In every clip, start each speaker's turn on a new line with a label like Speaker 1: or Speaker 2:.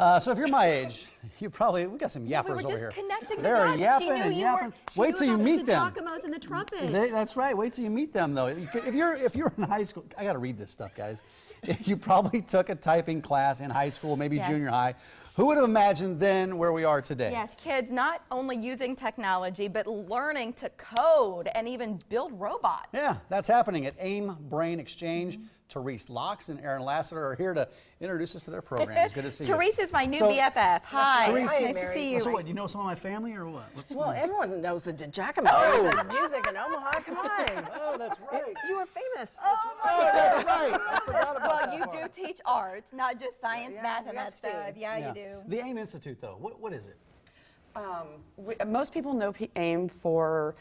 Speaker 1: So if you're my age, we got some yappers over here.
Speaker 2: Connecting the
Speaker 1: They're
Speaker 2: dots.
Speaker 1: yapping
Speaker 2: She knew
Speaker 1: and
Speaker 2: you
Speaker 1: yapping.
Speaker 2: were, she
Speaker 1: Wait
Speaker 2: knew
Speaker 1: till you
Speaker 2: about
Speaker 1: meet
Speaker 2: the
Speaker 1: them.
Speaker 2: Giacomos and the trumpets.
Speaker 1: That's right. Wait till you meet them, though. If you're in high school, I got to read this stuff, guys. You probably took a typing class in high school, maybe junior high. Who would have imagined then where we are today?
Speaker 2: Yes, kids not only using technology, but learning to code and even build robots.
Speaker 1: Yeah, that's happening at AIM Brain Exchange. Therese Locks and Aaron Lassiter are here to introduce us to their program. It's good to see you.
Speaker 2: Therese is my new BFF. Hi,
Speaker 1: Therese,
Speaker 2: nice to see you.
Speaker 1: So what, you know some of my family or what?
Speaker 3: Well, everyone knows the Giacomos and music in Omaha. Come on.
Speaker 1: Oh, that's right.
Speaker 3: You were famous.
Speaker 1: That's right. I forgot about
Speaker 2: Well,
Speaker 1: that
Speaker 2: you
Speaker 1: part.
Speaker 2: do teach arts, not just science, math, and that
Speaker 3: yes,
Speaker 2: stuff.
Speaker 3: Steve.
Speaker 2: Yeah, you do.
Speaker 1: The AIM Institute, though, what is it?
Speaker 4: Most people know AIM for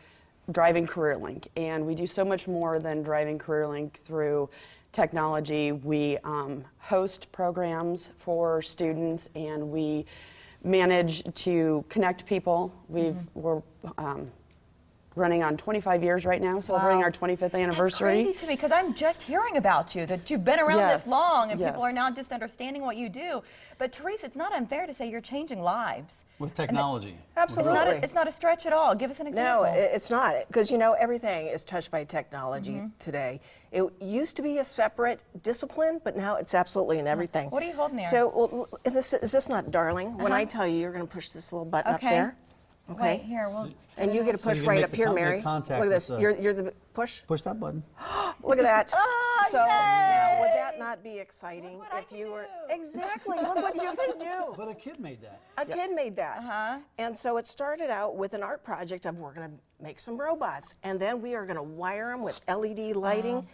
Speaker 4: driving CareerLink, and we do so much more than driving CareerLink through technology. We host programs for students, and we manage to connect people. We're running on 25 years right now, celebrating our 25th anniversary.
Speaker 2: That's crazy to me because I'm just hearing about you, that you've been around this long and people are now just understanding what you do. But Therese, it's not unfair to say you're changing lives.
Speaker 1: With technology.
Speaker 3: Absolutely.
Speaker 2: It's not a stretch at all. Give us an example.
Speaker 3: No, it's not. Because, you know, everything is touched by technology today. It used to be a separate discipline, but now it's absolutely in everything.
Speaker 2: What are you holding there?
Speaker 3: So, is this not darling? When I tell you, you're going to push this little button up there. Okay.
Speaker 2: Wait, here,
Speaker 3: And you get to
Speaker 1: So
Speaker 3: push
Speaker 1: you can
Speaker 3: right
Speaker 1: make
Speaker 3: up
Speaker 1: the
Speaker 3: here,
Speaker 1: make
Speaker 3: Mary.
Speaker 1: contact
Speaker 3: Look at
Speaker 1: with,
Speaker 3: this. You're the push.
Speaker 1: Push that button.
Speaker 3: Look at that. So
Speaker 2: yay!
Speaker 3: now, would that not be exciting
Speaker 2: Look what I
Speaker 3: if
Speaker 2: can
Speaker 3: you were
Speaker 2: do.
Speaker 3: exactly? Look what you can do.
Speaker 1: But a kid made that.
Speaker 3: A kid made that. And so it started out with an art project of we're going to make some robots. And then we are going to wire them with LED lighting.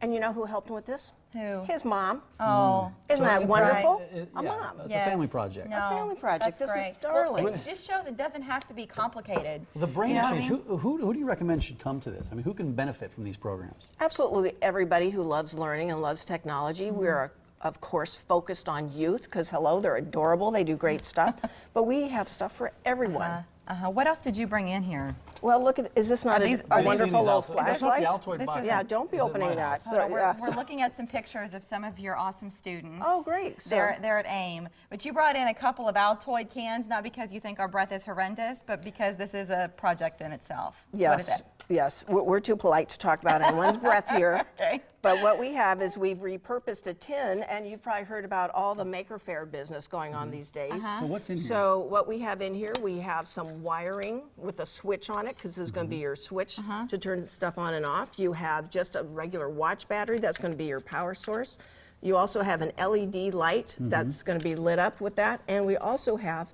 Speaker 3: And you know who helped him with this?
Speaker 2: Who?
Speaker 3: His mom.
Speaker 2: Oh.
Speaker 3: Isn't that wonderful? A
Speaker 1: Yeah,
Speaker 3: mom.
Speaker 1: it's a family project.
Speaker 2: No,
Speaker 3: A family project.
Speaker 2: that's
Speaker 3: This is
Speaker 2: great.
Speaker 3: darling.
Speaker 2: Well, it just shows it doesn't have to be complicated.
Speaker 1: The Brain
Speaker 2: You know what I
Speaker 1: Exchange,
Speaker 2: mean?
Speaker 1: who do you recommend should come to this? I mean, who can benefit from these programs?
Speaker 3: Absolutely everybody who loves learning and loves technology. We are, of course, focused on youth because, hello, they're adorable. They do great stuff. But we have stuff for everyone.
Speaker 2: What else did you bring in here?
Speaker 3: Well, look, is this not
Speaker 2: these-
Speaker 3: a
Speaker 2: are these-
Speaker 3: wonderful little
Speaker 1: That's not the
Speaker 3: flashlight?
Speaker 1: Altoid
Speaker 2: This
Speaker 1: box.
Speaker 2: is-
Speaker 3: Yeah, don't be
Speaker 1: Is it
Speaker 3: opening
Speaker 1: my
Speaker 3: that.
Speaker 1: house?
Speaker 2: Hold on,
Speaker 3: Yeah.
Speaker 2: we're looking at some pictures of some of your awesome students.
Speaker 3: Oh, great. So-
Speaker 2: They're at AIM. But you brought in a couple of Altoid cans, not because you think our breath is horrendous, but because this is a project in itself. What is
Speaker 3: Yes,
Speaker 2: it?
Speaker 3: yes. We're too polite to talk about anyone's breath here.
Speaker 2: Okay.
Speaker 3: But what we have is we've repurposed a tin, and you've probably heard about all the Maker Faire business going on these days.
Speaker 1: So what's in here?
Speaker 3: So what we have in here, we have some wiring with a switch on it, because this is going to be your switch to turn stuff on and off. You have just a regular watch battery, that's going to be your power source. You also have an LED light that's going to be lit up with that, and we also have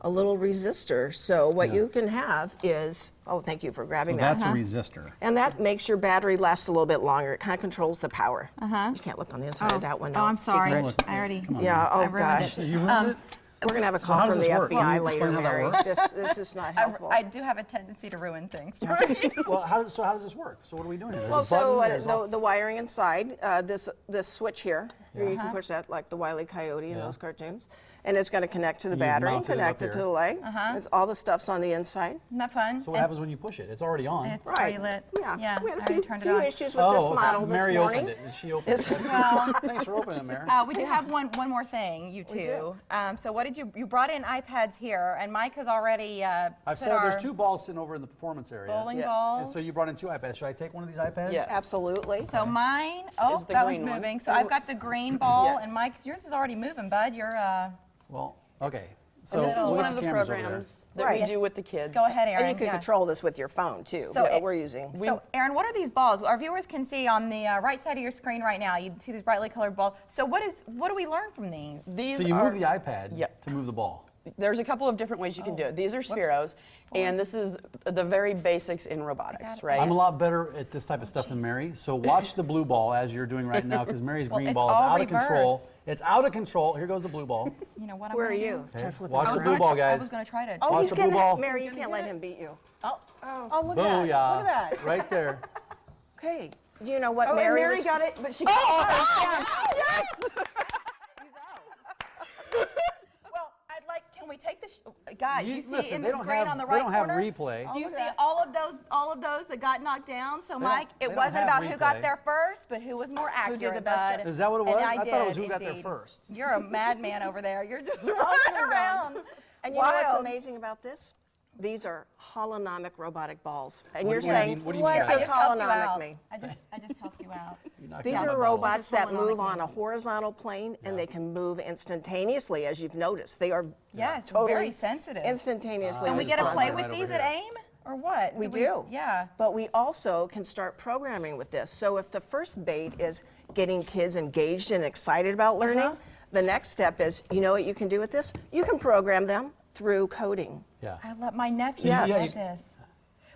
Speaker 3: a little resistor. So what you can have is, oh, thank you for grabbing
Speaker 1: So
Speaker 3: that.
Speaker 1: that's a resistor.
Speaker 3: And that makes your battery last a little bit longer. It kind of controls the power. You can't look on the inside of that one.
Speaker 2: Oh,
Speaker 3: no.
Speaker 2: I'm sorry.
Speaker 3: Secret.
Speaker 2: I already.
Speaker 3: Yeah, oh
Speaker 2: I ruined
Speaker 3: gosh.
Speaker 2: it.
Speaker 1: You ruined it?
Speaker 3: We're going to have a
Speaker 1: So
Speaker 3: call
Speaker 1: how does
Speaker 3: from the
Speaker 1: this work? Can
Speaker 3: FBI
Speaker 1: you
Speaker 3: later,
Speaker 1: explain how that
Speaker 3: Mary.
Speaker 1: works?
Speaker 3: This is not helpful.
Speaker 2: I do have a tendency to ruin things.
Speaker 1: Well, how does this work? So what are we doing here? There's
Speaker 3: Well,
Speaker 1: a
Speaker 3: so
Speaker 1: button, there's
Speaker 3: the wiring inside, this switch here, you can push that like the Wile E. Coyote in those cartoons. And it's going to connect to the
Speaker 1: You've
Speaker 3: battery and
Speaker 1: mounted it
Speaker 3: connect
Speaker 1: up
Speaker 3: it to
Speaker 1: here.
Speaker 3: the leg. It's all the stuff's on the inside.
Speaker 2: Isn't that fun?
Speaker 1: So what happens when you push it? It's already on.
Speaker 2: It's already lit.
Speaker 3: Yeah. We had
Speaker 2: I
Speaker 3: a
Speaker 2: already turned it
Speaker 3: few
Speaker 2: on.
Speaker 3: issues with this model this
Speaker 1: Mary
Speaker 3: morning.
Speaker 1: opened it. She opened it.
Speaker 2: Well,
Speaker 1: Thanks for opening it, Mary.
Speaker 2: we do have one more thing, you two. So what did you brought in iPads here, and Mike has already
Speaker 1: I've
Speaker 2: put
Speaker 1: said
Speaker 2: our
Speaker 1: there's two balls sitting over in the performance area.
Speaker 2: bowling
Speaker 4: Yes.
Speaker 2: balls.
Speaker 1: And so you brought in two iPads. Should I take one of these iPads?
Speaker 4: Yes.
Speaker 3: Absolutely.
Speaker 2: So mine,
Speaker 4: Is the
Speaker 2: that one's
Speaker 4: green one.
Speaker 2: moving. So I've got the green ball,
Speaker 4: Yes.
Speaker 2: and Mike's, yours is already moving, bud. You're,
Speaker 1: Well, okay. So
Speaker 4: And this is
Speaker 1: look
Speaker 4: one
Speaker 1: at
Speaker 4: of the
Speaker 1: cameras over there.
Speaker 4: programs that
Speaker 3: Right.
Speaker 4: we do with the kids.
Speaker 2: go ahead, Aaron.
Speaker 3: And you can
Speaker 2: yeah.
Speaker 3: control this with your phone too.
Speaker 2: So
Speaker 3: that
Speaker 2: it-
Speaker 3: we're using.
Speaker 2: So, Aaron, what are these balls? Our viewers can see on the right side of your screen right now. You see these brightly colored balls. So what do we learn from these?
Speaker 4: These
Speaker 1: So you
Speaker 4: are,
Speaker 1: move the iPad
Speaker 4: Yep.
Speaker 1: to move the ball.
Speaker 4: There's a couple of different ways you can do it. These are spheros, and this is the very basics in robotics, right?
Speaker 1: I'm a lot better at this type of stuff than Mary. So watch the blue ball as you're doing right now, because Mary's green
Speaker 2: it's
Speaker 1: ball is
Speaker 2: all
Speaker 1: out of control.
Speaker 2: reverse.
Speaker 1: It's out of control. Here goes the blue ball.
Speaker 2: You know what I'm
Speaker 3: Where are
Speaker 2: gonna
Speaker 3: you?
Speaker 2: do?
Speaker 1: Okay.
Speaker 3: Try flipping
Speaker 1: Watch
Speaker 3: it
Speaker 1: the
Speaker 3: around.
Speaker 1: blue ball,
Speaker 2: I
Speaker 1: guys.
Speaker 2: was going to try to.
Speaker 3: Oh,
Speaker 1: Watch
Speaker 3: he's
Speaker 1: the blue
Speaker 3: gonna,
Speaker 1: ball.
Speaker 3: Mary, you can't let him beat you. Oh, look at that.
Speaker 1: Booyah.
Speaker 3: Look at that.
Speaker 1: Right there.
Speaker 3: Okay. Do you know what
Speaker 4: Oh, and
Speaker 3: Mary
Speaker 4: Mary
Speaker 3: was-
Speaker 4: got it, but she
Speaker 2: Well, can we take this? Guys, guys, you see
Speaker 1: listen, they
Speaker 2: Emma's
Speaker 1: don't
Speaker 2: grade
Speaker 1: have,
Speaker 2: on the
Speaker 1: they
Speaker 2: right
Speaker 1: don't have
Speaker 2: corner?
Speaker 1: replay.
Speaker 2: Do you see all of those that got knocked down? So, Mike,
Speaker 1: they
Speaker 2: it
Speaker 1: don't
Speaker 2: wasn't
Speaker 1: have
Speaker 2: about who got
Speaker 1: replay.
Speaker 2: there first, but who was more accurate.
Speaker 3: did the best
Speaker 2: bud.
Speaker 3: job?
Speaker 1: Is that what it was?
Speaker 2: And
Speaker 1: I thought it was
Speaker 2: did,
Speaker 1: who got there
Speaker 2: indeed.
Speaker 1: first.
Speaker 2: You're a madman over there. You're just running around.
Speaker 3: And you know what's
Speaker 2: Wild.
Speaker 3: amazing about this? These are holonomic robotic balls. And
Speaker 1: What
Speaker 3: you're
Speaker 1: do you
Speaker 3: saying,
Speaker 1: mean? What do you
Speaker 3: what
Speaker 1: mean by
Speaker 3: does
Speaker 2: I just helped you
Speaker 3: holonomic
Speaker 2: out.
Speaker 3: mean?
Speaker 2: I just helped you out.
Speaker 1: You knocked
Speaker 3: These
Speaker 1: down
Speaker 3: are
Speaker 1: my bubbles.
Speaker 3: robots that
Speaker 2: holonomic
Speaker 3: move on
Speaker 2: mean?
Speaker 3: a horizontal plane, and they can move instantaneously, as you've noticed. They are
Speaker 2: Yes,
Speaker 3: totally
Speaker 2: very sensitive.
Speaker 3: instantaneously
Speaker 2: And we get to
Speaker 3: responsive.
Speaker 2: play with these at AIM, or what?
Speaker 3: We do.
Speaker 2: Yeah.
Speaker 3: But we also can start programming with this. So if the first bait is getting kids engaged and excited about learning, the next step is, you know what you can do with this? You can program them through coding.
Speaker 1: Yeah.
Speaker 2: I love my nephew
Speaker 3: Yes.
Speaker 2: does this.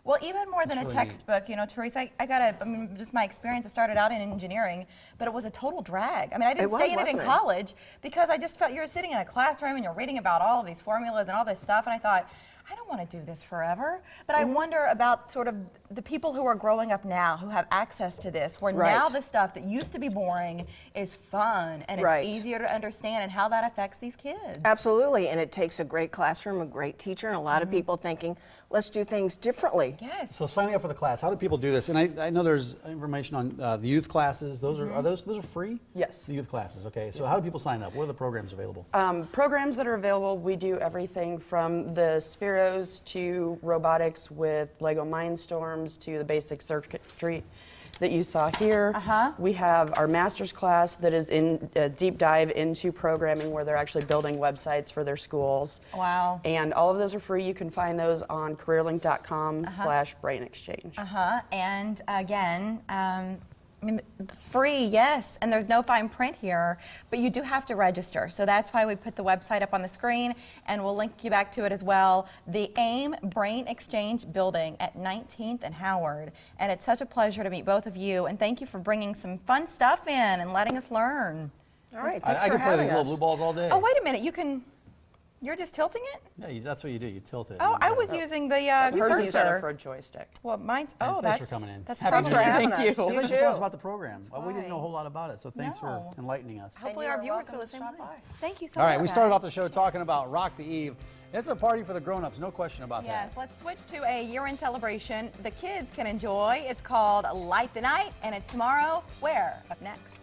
Speaker 2: Well, even more than a
Speaker 1: really neat.
Speaker 2: textbook, you know, Teresa, I mean, just my experience, I started out in engineering, but it was a total drag. I mean, I didn't
Speaker 3: It was,
Speaker 2: stay in it in
Speaker 3: wasn't it?
Speaker 2: college because I just felt you're sitting in a classroom and you're reading about all of these formulas and all this stuff, and I thought, I don't want to do this forever. But I wonder about sort of the people who are growing up now who have access to this, where now
Speaker 3: Right.
Speaker 2: the stuff that used to be boring is fun and it's
Speaker 3: Right.
Speaker 2: easier to understand, and how that affects these kids.
Speaker 3: Absolutely, and it takes a great classroom, a great teacher, and a lot of people thinking, let's do things differently.
Speaker 2: Yes.
Speaker 1: So signing up for the class, how do people do this? And I know there's information on the youth classes. Those are those are free?
Speaker 4: Yes.
Speaker 1: The youth classes. Okay. So how do people sign up? What are the programs available?
Speaker 4: Programs that are available, we do everything from the Spheros to robotics with Lego Mindstorms to the basic circuitry that you saw here. We have our master's class that is in a deep dive into programming, where they're actually building websites for their schools.
Speaker 2: Wow.
Speaker 4: And all of those are free. You can find those on careerlink.com/brain exchange.
Speaker 2: And again, I mean, free, yes, and there's no fine print here, but you do have to register. So that's why we put the website up on the screen, and we'll link you back to it as well. The AIM Brain Exchange building at 19th and Howard. And it's such a pleasure to meet both of you, and thank you for bringing some fun stuff in and letting us learn.
Speaker 3: All right,
Speaker 1: I
Speaker 3: thanks for
Speaker 1: can play
Speaker 3: having
Speaker 1: these
Speaker 3: us.
Speaker 1: little blue balls all day.
Speaker 2: Oh, wait a minute, you're just tilting it?
Speaker 1: Yeah, that's what you do. You tilt it.
Speaker 2: Oh, I was using the
Speaker 4: Hers is set up
Speaker 2: cursor.
Speaker 4: for a joystick.
Speaker 2: Well, mine's,
Speaker 1: Thanks
Speaker 2: that's
Speaker 1: for coming in.
Speaker 2: That's
Speaker 1: Happy
Speaker 2: probably
Speaker 1: New Year.
Speaker 3: having
Speaker 4: Thank
Speaker 3: us.
Speaker 4: you.
Speaker 3: You
Speaker 1: Just
Speaker 3: too.
Speaker 1: tell us about the program. Well, we didn't know a
Speaker 2: right.
Speaker 1: whole lot about it, so thanks for
Speaker 2: No.
Speaker 1: enlightening us.
Speaker 2: Hopefully
Speaker 3: you're
Speaker 2: our viewers
Speaker 3: welcome
Speaker 2: feel the
Speaker 3: to
Speaker 2: same
Speaker 3: stop
Speaker 2: way.
Speaker 3: by.
Speaker 2: Thank you so
Speaker 1: All
Speaker 2: much.
Speaker 1: right, we started
Speaker 2: guys.
Speaker 1: off the show talking about Rock the Eve. It's a party for the grown-ups, no question about
Speaker 2: Yes,
Speaker 1: that.
Speaker 2: let's switch to a year-end celebration the kids can enjoy. It's called Light the Night, and it's tomorrow. Where? Up next.